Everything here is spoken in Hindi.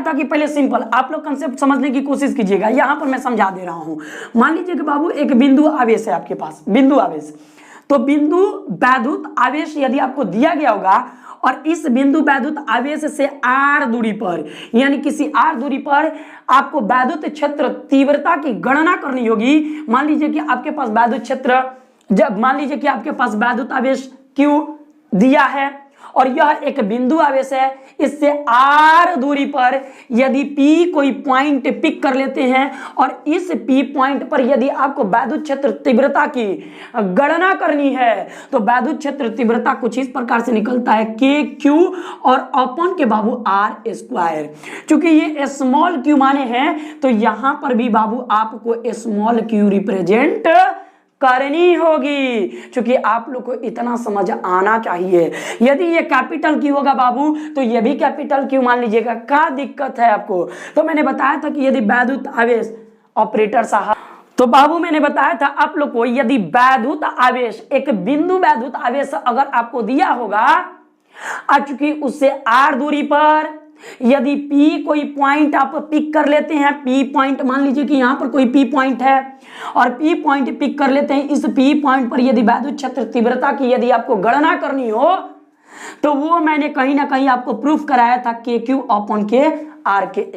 ताकि पहले सिंपल आप लोग कंसेप्ट समझने की कोशिश कीजिएगा, यहां पर मैं समझा दे रहा हूं। मान लीजिए कि बाबू एक बिंदु आवेश है आपके पास, बिंदु आवेश। तो बिंदु वैद्युत आवेश यदि आपको दिया गया होगा और इस बिंदु वैद्युत आवेश से r दूरी पर, यानी किसी r दूरी पर आपको वैद्युत क्षेत्र तीव्रता की गणना करनी होगी। मान लीजिए कि आपके पास वैद्युत क्षेत्र, जब मान लीजिए कि आपके पास वैद्युत आवेश Q दिया है और यह एक बिंदु आवेश है, इससे r दूरी पर यदि P कोई पॉइंट पिक कर लेते हैं और इस P पॉइंट पर यदि आपको वैद्युत क्षेत्र तीव्रता की गणना करनी है तो वैद्युत क्षेत्र तीव्रता कुछ इस प्रकार से निकलता है KQ और अपॉन के बाबू R स्क्वायर। चूंकि ये स्मॉल q माने हैं तो यहां पर भी बाबू आपको स्मॉल q रिप्रेजेंट करनी होगी, क्योंकि आप लोग को इतना समझ आना चाहिए। यदि ये कैपिटल क्यू होगा बाबू तो ये भी कैपिटल क्यू मान लीजिएगा, क्या दिक्कत है आपको। तो मैंने बताया था कि यदि वैद्युत आवेश ऑपरेटर साहब, तो बाबू मैंने बताया था आप लोग को यदि वैद्युत आवेश, एक बिंदु वैद्युत आवेश अगर आपको दिया होगा चूंकि उससे r दूरी पर यदि P कोई पॉइंट आप पिक कर लेते हैं, P पॉइंट मान लीजिए कि यहां पर कोई P पॉइंट है और P पॉइंट पिक कर लेते हैं, इस P पॉइंट पर यदि वैद्युत क्षेत्र तीव्रता की यदि आपको गणना करनी हो तो वो मैंने कहीं ना कहीं आपको प्रूफ कराया था KQ अपॉन के R के